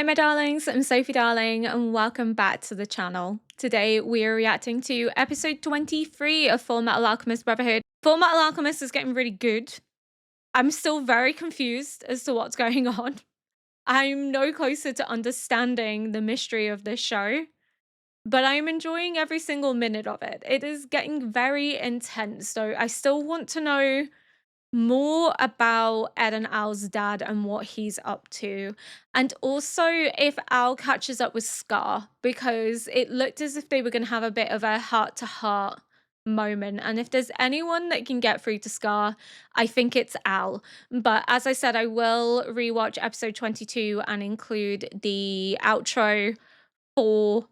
Hi my darlings, I'm Sophie Darling and welcome back to the channel. Today we are reacting to episode 23 of Fullmetal Alchemist Brotherhood. Fullmetal Alchemist is getting really good. I'm still very confused as to what's going on. I'm no closer to understanding the mystery of this show, but I'm enjoying every single minute of it. It is getting very intense, so I still want to know more about Ed and Al's dad and what he's up to. And also if Al catches up with Scar, because it looked as if they were going to have a bit of a heart-to-heart moment. And if there's anyone that can get through to Scar, I think it's Al. But as I said, I will rewatch episode 22 and include the outro for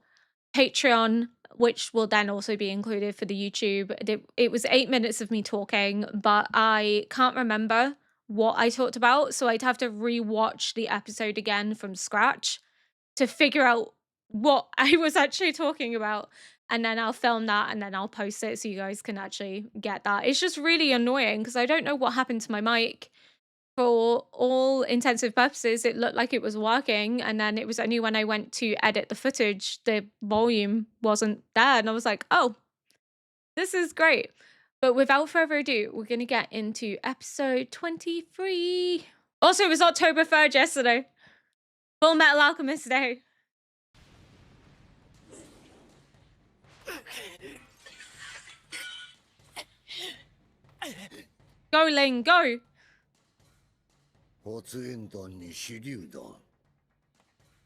Patreon, which will then also be included for the YouTube. It was 8 minutes of me talking, but I can't remember what I talked about, so I'd have to rewatch the episode again from scratch to figure out what I was actually talking about, and then I'll film that and then I'll post it so you guys can actually get that. It's just really annoying because I don't know what happened to my mic. For all intensive purposes, it looked like it was working, and then it was only when I went to edit the footage, the volume wasn't there, and I was like, oh, this is great. But without further ado, we're going to get into episode 23. Also, it was October 3rd yesterday. Fullmetal Alchemist Day. Go, Ling, go! 発煙弾に手榴弾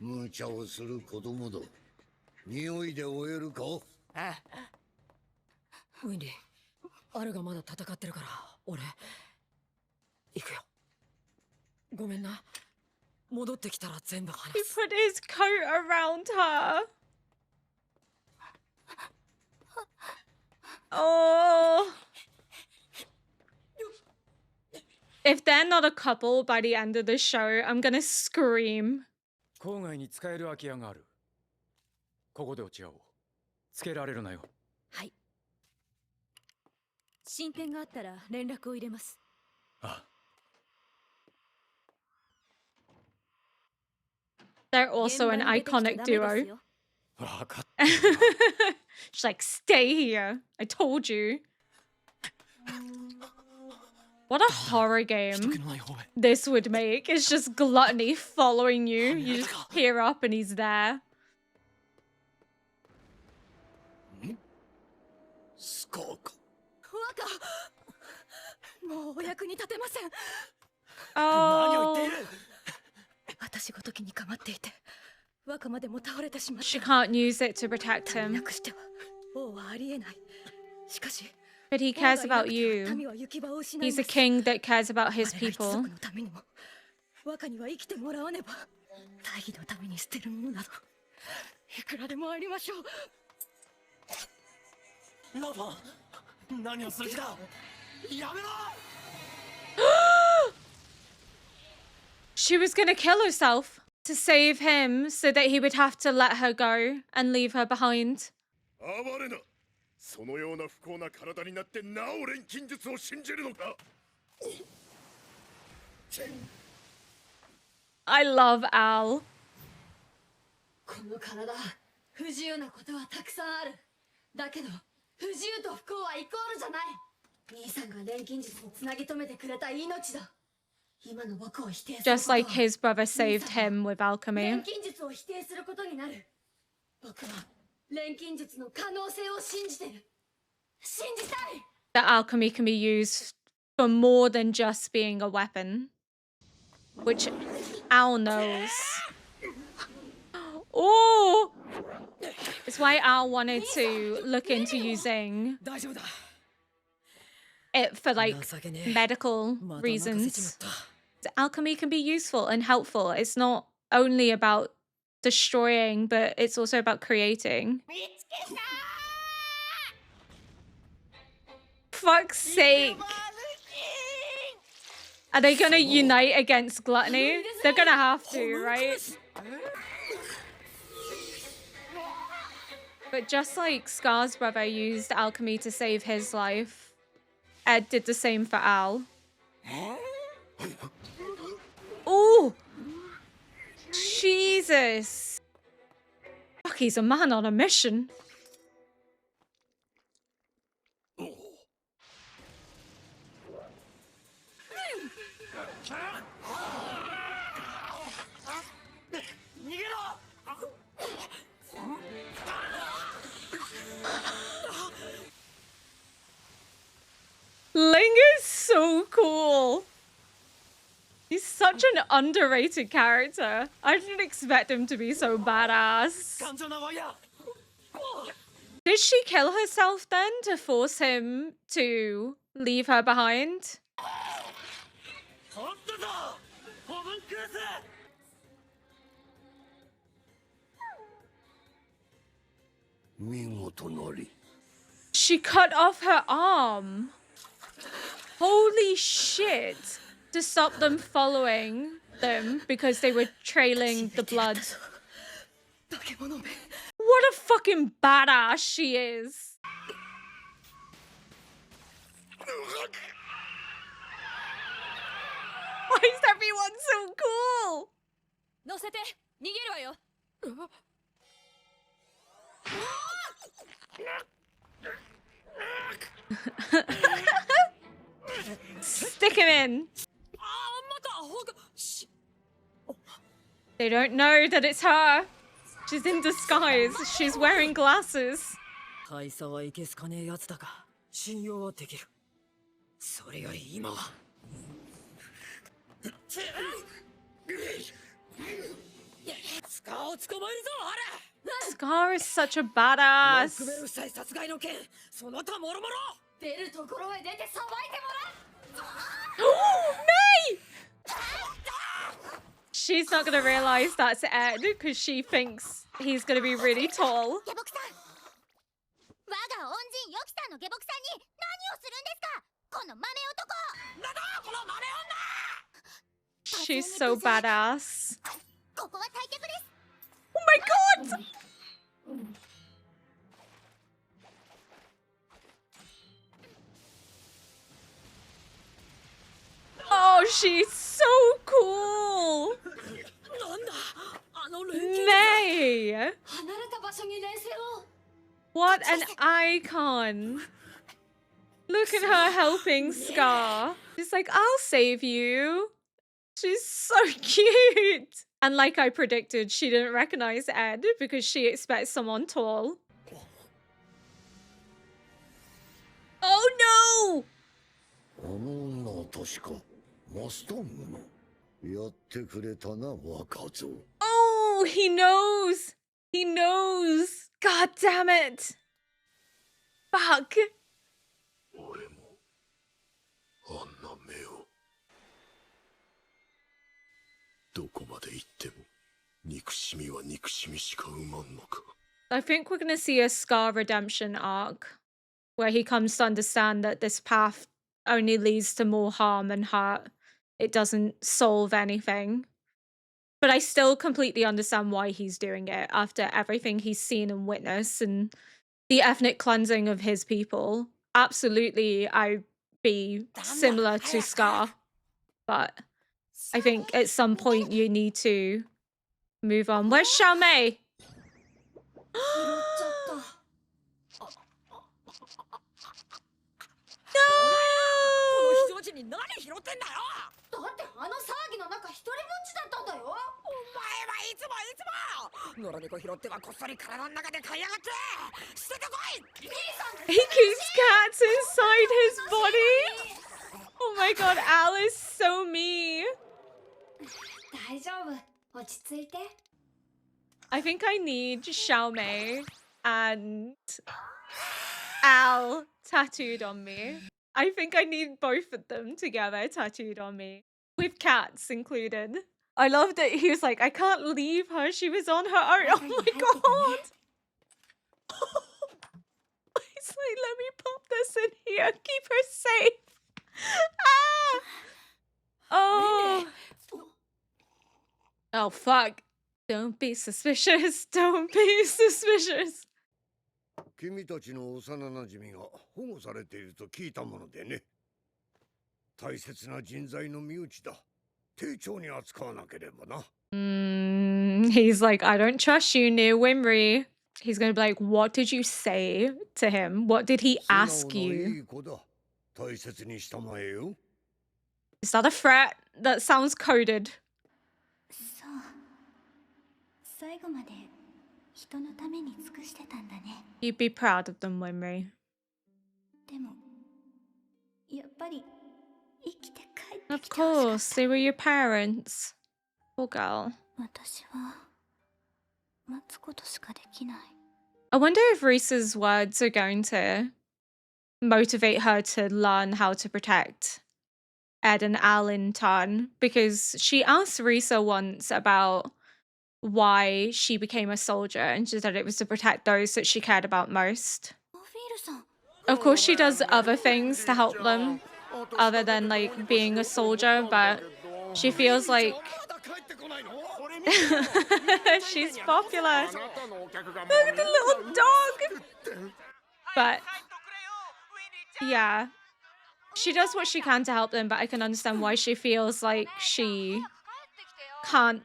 無茶をする子供だ匂いで終えるかあウィンリーアルがまだ戦ってるから俺行くよごめんな戻ってきたら全部話 He す put his coat around her. Oh. If they're not a couple by the end of the show, I'm gonna scream. 郊外に使える空き家がある。ここで落ち合おう。つけられるなよ。はい。進展があったら連絡を入れます。ああ。They're also an iconic duo. わかった。She's like, stay here. I told you. What a horror game this would make. It's just gluttony following you. You just peer up and he's there. スカーか若もうお役に立てません Oh. 私ごときにかまっていて若までも倒れてしまって She can't use it to protect な him. くしては王はありえないしかし But he cares about you. He's a king that cares about his people. 若には生きてもらわねば大義のために捨てるものなどいくらでもありましょうラファン何をする気だやめろ She was gonna kill herself to save him so that he would have to let her go and leave her behind. 暴れなそのような不幸な体になってなお錬金術を信じるのか I love Al. この体不自由なことはたくさんあるだけど不自由と不幸はイコールじゃない兄さんが錬金術につなぎ止めてくれた命だ今の僕を否定することは Just like his brother saved him with 錬 alchemy. 金術を否定することになる僕は錬金術の可能性を信じてる信じたい That alchemy can be used for more than just being a weapon. Which Al knows. Oh! It's why Al wanted to look into using 大丈夫だ it for like medical reasons. Alchemy can be useful and helpful. It's not only about destroying, but it's also about creating. Fuck's sake. Are they gonna unite against gluttony? They're gonna have to, right? But just like Scar's brother used alchemy to save his life, Ed did the same for Al. Ooh! Jesus. Fuck, he's a man on a mission. Ling is so cool. He's such an underrated character. I didn't expect him to be so badass. Did she kill herself then to force him to leave her behind? 見事なり。 She cut off her arm. Holy shit. To stop them following them because they were trailing the blood. What a fucking badass she is. Why is everyone so cool? 乗せて逃げるわよ。 Stick him in. They don't know that it's her. She's in disguise. She's wearing glasses. 大佐はいけすかねえやつだが信用はできる。それより今は。スカを捕まえるぞ、ハラ。 Scar is such a badass. ロックベル夫妻殺害の件、その他もろもろ。出るところへ出てさばいてもらう。 May! She's not gonna realize that's Ed because she thinks he's gonna be really tall. 下僕さん、我が恩人ヨキさんの下僕さんに何をするんですか、この豆男。なんだこの豆 She's so badass. ここは退却です。 Oh my god! Oh, she's so cool! なんだあの連携。 May! 離れた場所に連戦を。 What an icon! Look at her helping Scar. She's like, I'll save you. She's so cute. And like I predicted, she didn't recognize Ed because she expects someone tall. Oh no! あの女は確かマスタングの。やってくれたな、若造。Oh, he knows! He knows! God damn it! Fuck! 俺もあんな目を。どこまで行っても憎しみは憎しみしか生まんのか。 I think we're gonna see a Scar redemption arc where he comes to understand that this path only leads to more harm and hurt. It doesn't solve anything. But I still completely understand why he's doing it after everything he's seen and witnessed and the ethnic cleansing of his people. Absolutely, I'd be similar to Scar. But I think at some point you need to move on. Where's Xiao Mei? 拾っちゃった。 この非常時に何拾ってんだよ。だってあの騒ぎの中一人ぼっちだったんだよ。お前はいつもいつも野良猫拾ってはこっそり体の中で飼いやがって捨ててこい。 He keeps cats inside his body. Oh my god, Al is so me. 大丈夫、落ち着いて。 I think I need Xiao Mei and Al tattooed on me. I think I need both of them together tattooed on me, with cats included. I love that he was like, I can't leave her. She was on her own. Oh my god. He's like, let me pop this in here. Keep her safe. Ah! Oh. Oh, fuck. Don't be suspicious. Don't be suspicious. 君たちの幼なじみが保護されていると聞いたものでね。大切な人材の身内だ。丁重に扱わなければな。He's like, I don't trust you near Winry. He's gonna be like, what did you say to him? What did he ask you? 大切にしたまえよ。 Is that a threat? That sounds coded. そう。最後まで人のために尽くしてたんだね。 You'd be proud of them, Winry. でも、やっぱり生きて帰って Of きてほしかっ course, they were your parents. Poor girl. た。私は待つことしかできない。 I wonder if Risa's words are going to motivate her to learn how to protect Ed and Al in turn, because she asked Risa once about why she became a soldier, and she said it was to protect those that she cared about most. オフィールさん。 Of course, she does other things to help them, other than like being a soldier, but she feels like she's popular. Look at the little dog. But yeah, she does what she can to help them, but I can understand why she feels like she can't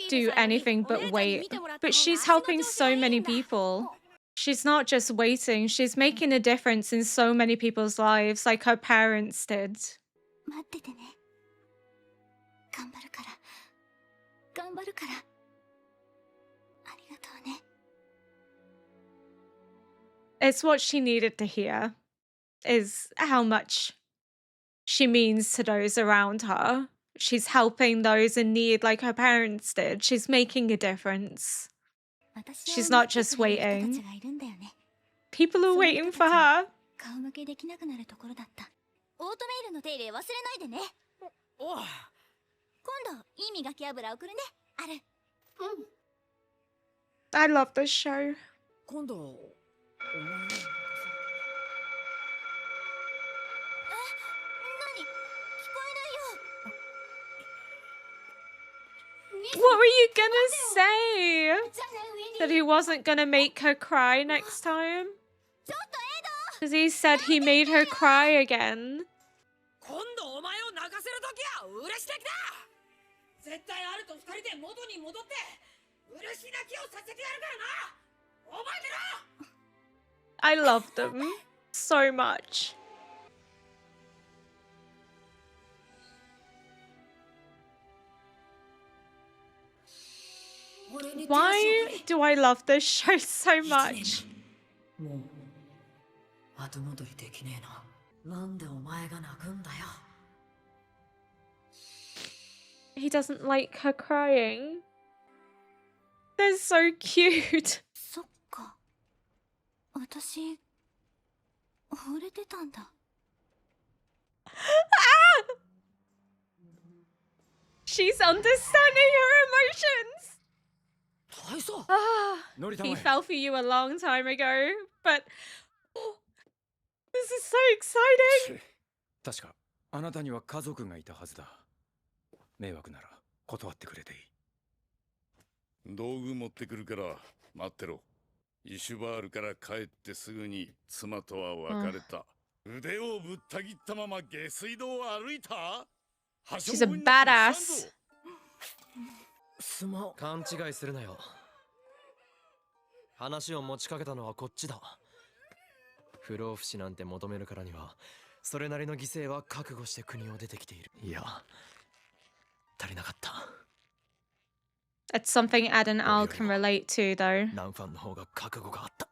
do anything but wait. But she's helping so many people. She's not just waiting, she's making a difference in so many people's lives, like her parents did. 待っててね。頑張るから。頑張るから。ありがとうね。 It's what she needed to hear, is how much she means to those around her. She's helping those in need like her parents did. She's making a difference. 私 She's を not 待って just くれる人た waiting. ちがいるんだよね。 People are waiting for her. 顔向けできなくなるところだった。オートメイルの手入れ忘れないでね。おう。今度いい磨き油送るね。ある。 I love this show. 今度、お前の。何？聞こえないよ。 What were you gonna say? じゃあね、ウィン That リー。 he wasn't gonna make her cry next time? ちょっとエド。 Because he said he made her cry again. 今度お前を泣かせるときは嬉し泣きだ。絶対あると二人で元に戻って嬉し泣きをさせてやるからな。覚えてろ。 I love them so much. Why do I love this show so much? もう後戻りできねえな。なんでお前が泣くんだよ。 He doesn't like her crying. They're so cute. そっか。私、惚れてたんだ。 She's understanding her emotions. 大層。 Ah, 乗りた he まえ fell for you a long time ago, but this is so exciting. 確かあなたには家族がいたはずだ。迷惑なら断ってくれていい。道具持ってくるから待ってろ。イシュバールから帰ってすぐに妻とは別れた。腕をぶった切ったまま下水道を歩いた。 She's a badass. すまん。勘違いするなよ。話を持ちかけたのはこっちだ。不老不死なんて求めるからにはそれなりの犠牲は覚悟して国を出てきている。いや、足りなかった。 It's something Ed and Al can relate to, though. ナンファンの方が覚悟があった。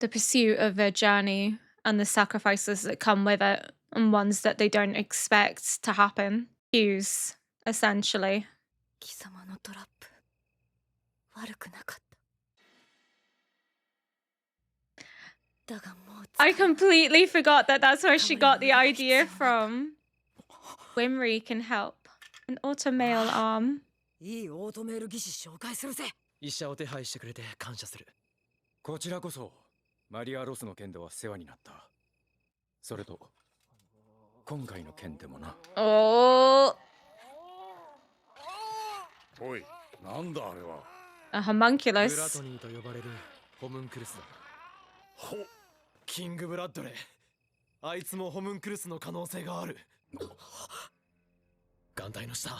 The pursuit of their journey and the sacrifices that come with it, and ones that they don't expect to happen. Hughes, essentially. 貴様のトラップ、悪くなかった。だがもう I completely forgot that that's where she got the idea from. Winry can help. An automail arm. いいオートメール技師紹介するぜ。医者を手配してくれて感謝する。こちらこそマリア・ロスの件では世話になった。それと今回の件でもな。 Oh, おい、なんだあれは。 a ブラ homunculus. トニーと呼ばれるホムンクルスだ。ほ、キングブラッドレー。あいつもホムンクルスの可能性がある。眼帯の下、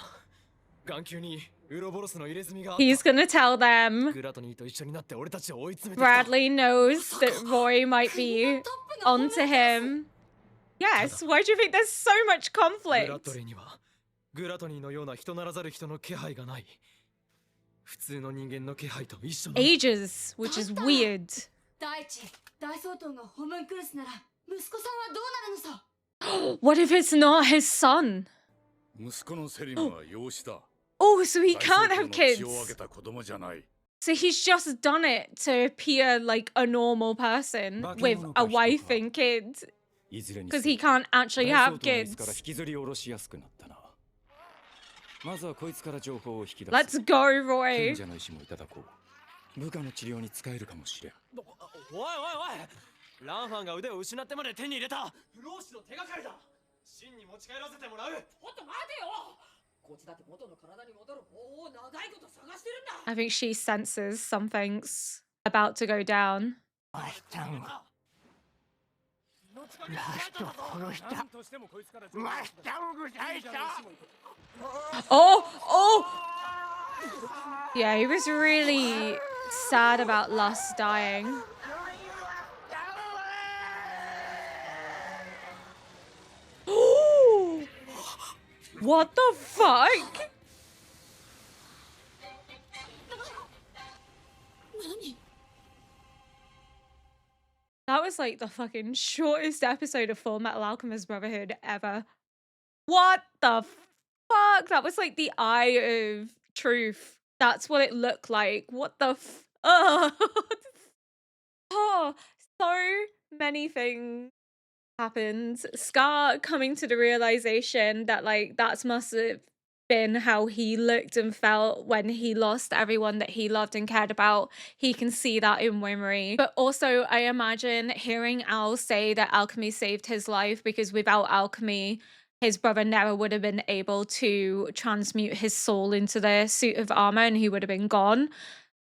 眼球に He's gonna tell them グラトニーと一緒になって俺たちを追い詰めてきた。 Bradley knows that Roy might be onto him. Yes, why do you think there's so much ブラッ conflict? ドリーにはグラトニーのような人ならざる人の気配がない。普通の人間の気配と一緒なんだ。 Ages, which is weird. 大地大総統がホムンクルスなら息子さんはどうなるのさ。 What if it's not his son? 息子のセリムは養子だ。 Oh, so he 大 can't 総統 have の血を kids. 分けた子供じゃない。 So he's just done it to appear like a normal person with a wife and kids いずれに because せ he よ can't actually 大 have 総統の椅子から kids. 引きずり下ろしやすくなったな。まずはこいつから情報を引き出 Let's す。 go, 賢 Roy. 者の石もいただこう。部下の治療に使えるかもしれん。おいおいおい、ランファンが腕を失ってまで手に入れた不老士の手がかりだ。真に持ち帰らせてもらう。ちょっと待てよ。こっちだって元の体に戻る方法を長いこと探してるんだ。 I think she senses something's about to go down. なんとしてもこいつから情報を引き出す。 Oh, oh! Yeah, he was really sad about Lust dying. What the fuck? That was like the fucking shortest episode of Fullmetal Alchemist Brotherhood ever. What the fuck? That was like the eye of truth. That's what it looked like. What the oh. Oh, so many things happened. Scar coming to the realization that like that's must have been how he looked and felt when he lost everyone that he loved and cared about. He can see that in Wimmery. But also I imagine hearing Al say that alchemy saved his life because without alchemy his brother never would have been able to transmute his soul into the suit of armor and he would have been gone.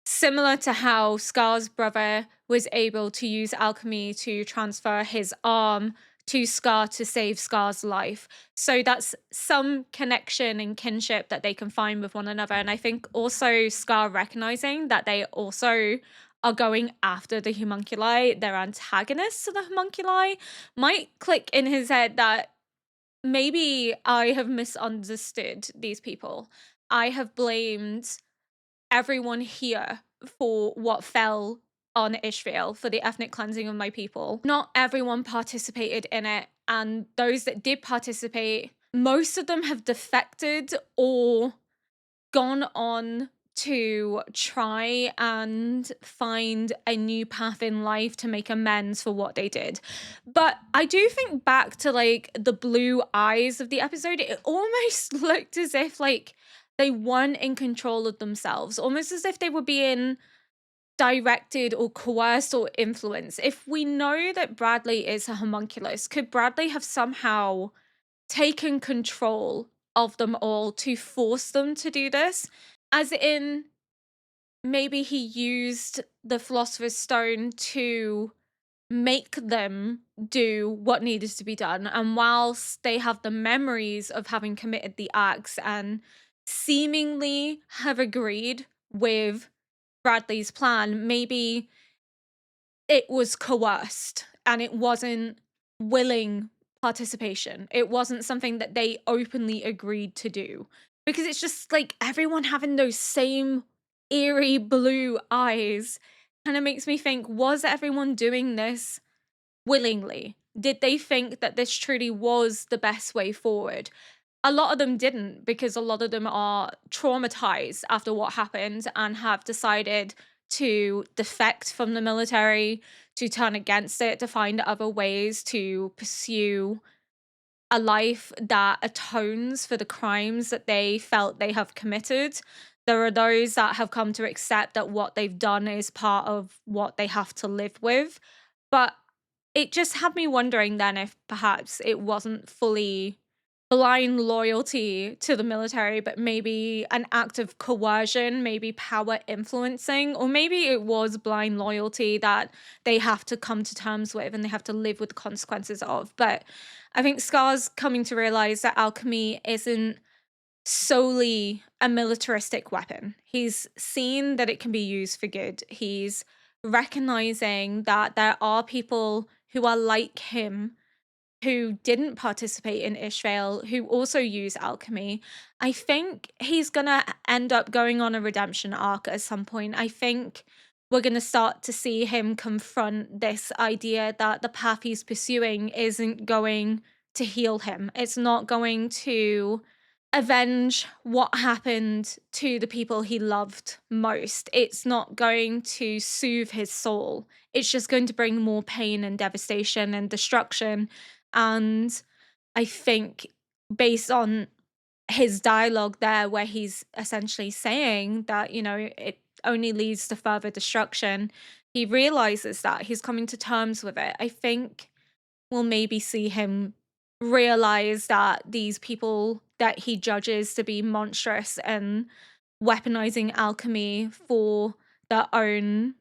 Similar to how Scar's brother was able to use alchemy to transfer his arm to Scar to save Scar's life. So that's some connection and kinship that they can find with one another. And I think also Scar recognizing that they also are going after the homunculi, they're antagonists to the homunculi, might click in his head that maybe I have misunderstood these people. I have blamed everyone here for what fell on Ishmael, for the ethnic cleansing of my people. Not everyone participated in it, and those that did participate, most of them have defected or gone on to try and find a new path in life to make amends for what they did. But I do think back to like the blue eyes of the episode, it almost looked as if like they weren't in control of themselves, almost as if they were being directed or coerced or influenced. If we know that Bradley is a homunculus, could Bradley have somehow taken control of them all to force them to do this? As in, maybe he used the Philosopher's Stone to make them do what needed to be done. And whilst they have the memories of having committed the acts and seemingly have agreed with Bradley's plan, maybe it was coerced and it wasn't willing participation. It wasn't something that they openly agreed to do. Because it's just like everyone having those same eerie blue eyes kind of makes me think, was everyone doing this willingly? Did they think that this truly was the best way forward? A lot of them didn't, because a lot of them are traumatized after what happened and have decided to defect from the military, to turn against it, to find other ways to pursue a life that atones for the crimes that they felt they have committed. There are those that have come to accept that what they've done is part of what they have to live with. But it just had me wondering then if perhaps it wasn't fully blind loyalty to the military, but maybe an act of coercion, maybe power influencing, or maybe it was blind loyalty that they have to come to terms with and they have to live with the consequences of. But I think Scar's coming to realize that alchemy isn't solely a militaristic weapon. He's seen that it can be used for good. He's recognizing that there are people who are like him who didn't participate in Israel, who also use alchemy. I think he's gonna end up going on a redemption arc at some point. I think we're gonna start to see him confront this idea that the path he's pursuing isn't going to heal him. It's not going to avenge what happened to the people he loved most. It's not going to soothe his soul. It's just going to bring more pain and devastation and destruction. And I think, based on his dialogue there, where he's essentially saying that, you know, it only leads to further destruction, he realizes that he's coming to terms with it. I think we'll maybe see him realize that these people that he judges to be monstrous and weaponizing alchemy for their own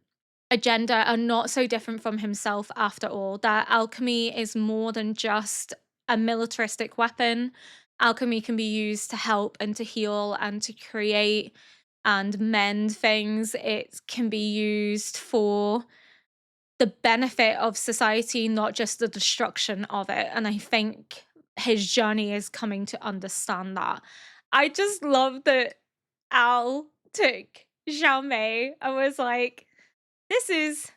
agenda are not so different from himself after all. That alchemy is more than just a militaristic weapon. Alchemy can be used to help and to heal and to create and mend things. It can be used for the benefit of society, not just the destruction of it. And I think his journey is coming to understand that. I just love that Al took Xiao Mei and was like, this is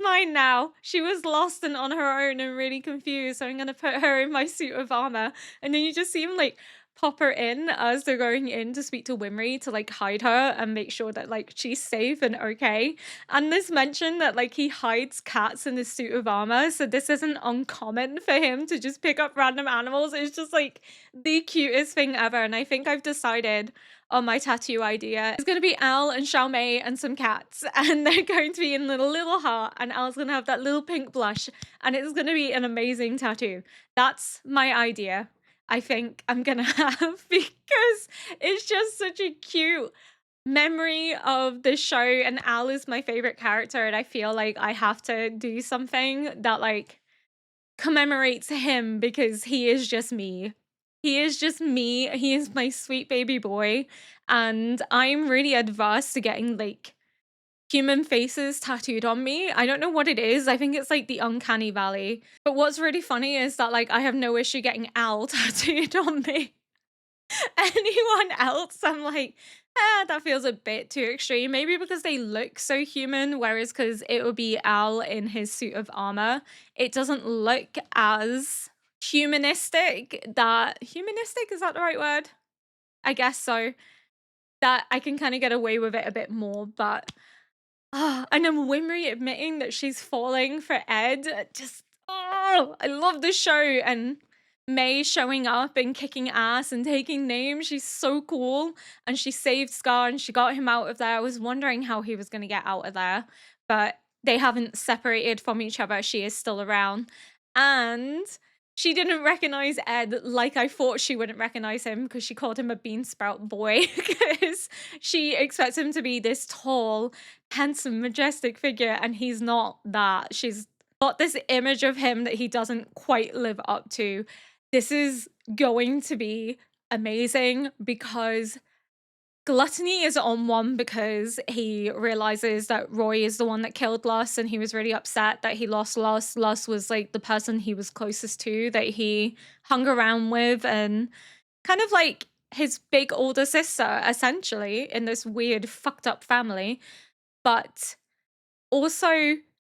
mine now. She was lost and on her own and really confused, so I'm gonna put her in my suit of armor. And then you just see him like pop her in as they're going in to speak to Winry to like hide her and make sure that like she's safe and okay. And this mention that like he hides cats in his suit of armor, so this isn't uncommon for him to just pick up random animals. It's just like the cutest thing ever. And I think I've decided on my tattoo idea. It's gonna be Al and Xiao Mei and some cats, and they're going to be in a little heart, and Al's gonna have that little pink blush, and it's gonna be an amazing tattoo. That's my idea. I think I'm gonna have, because it's just such a cute memory of the show, and Al is my favorite character, and I feel like I have to do something that like commemorates him, because he is just me. He is just me. He is my sweet baby boy. And I'm really adverse to getting like human faces tattooed on me. I don't know what it is. I think it's like the uncanny valley. But what's really funny is that like I have no issue getting Al tattooed on me. Anyone else, I'm like, that feels a bit too extreme. Maybe because they look so human, whereas because it would be Al in his suit of armor, it doesn't look as humanistic. Humanistic, is that the right word? I guess so. That I can kind of get away with it a bit more, but and then Winry admitting that she's falling for Ed, just I love the show. And May showing up and kicking ass and taking names, she's so cool. And she saved Scar and she got him out of there. I was wondering how he was going to get out of there, but they haven't separated from each other. She is still around. And she didn't recognize Ed like I thought she wouldn't recognize him, because she called him a beansprout boy, because she expects him to be this tall, handsome, majestic figure, and he's not that. She's got this image of him that he doesn't quite live up to. This is going to be amazing, because Gluttony is on one because he realizes that Roy is the one that killed Lus, and he was really upset that he lost Lus. Lus was like the person he was closest to, that he hung around with, and kind of like his big older sister, essentially, in this weird fucked up family. But also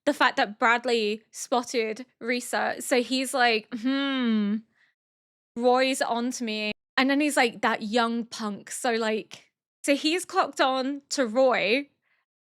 the fact that Bradley spotted Risa, so he's like, Roy's onto me. And then he's like, that young punk. So he's clocked on to Roy,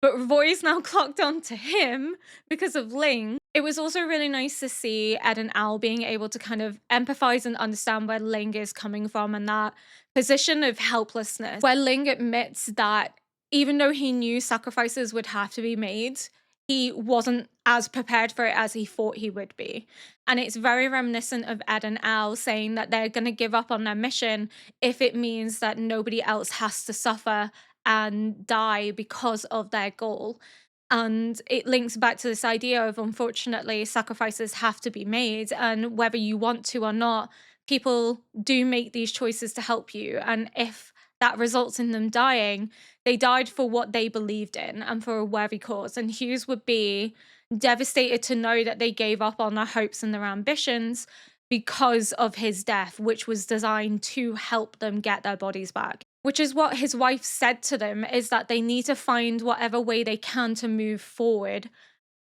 but Roy's now clocked on to him because of Ling. It was also really nice to see Ed and Al being able to kind of empathize and understand where Ling is coming from, and that position of helplessness, where Ling admits that even though he knew sacrifices would have to be made, he wasn't as prepared for it as he thought he would be. And it's very reminiscent of Ed and Al saying that they're going to give up on their mission if it means that nobody else has to suffer and die because of their goal. And it links back to this idea of, unfortunately, sacrifices have to be made, and whether you want to or not, people do make these choices to help you, and if that results in them dying, they died for what they believed in and for a worthy cause. And Hughes would be devastated to know that they gave up on their hopes and their ambitions because of his death, which was designed to help them get their bodies back. Which is what his wife said to them, is that they need to find whatever way they can to move forward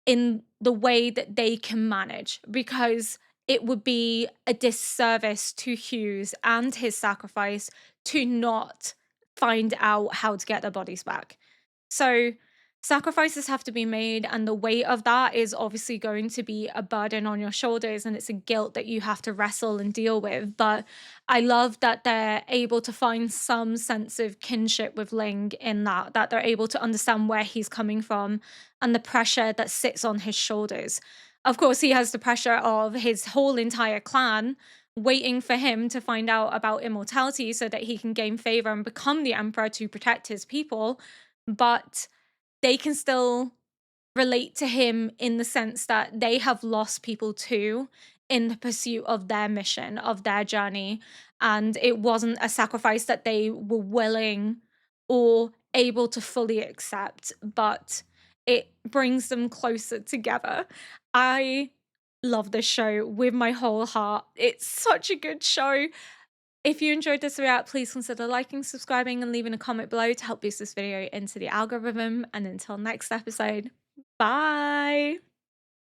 in the way that they can manage, because it would be a disservice to Hughes and his sacrifice to not find out how to get their bodies back. So sacrifices have to be made, and the weight of that is obviously going to be a burden on your shoulders, and it's a guilt that you have to wrestle and deal with. But I love that they're able to find some sense of kinship with Ling in that they're able to understand where he's coming from and the pressure that sits on his shoulders. Of course, he has the pressure of his whole entire clan waiting for him to find out about immortality so that he can gain favor and become the emperor to protect his people. But they can still relate to him in the sense that they have lost people too in the pursuit of their mission, of their journey. And it wasn't a sacrifice that they were willing or able to fully accept, but it brings them closer together. I love this show with my whole heart. It's such a good show. If you enjoyed this react, please consider liking, subscribing, and leaving a comment below to help boost this video into the algorithm. And until next episode, bye!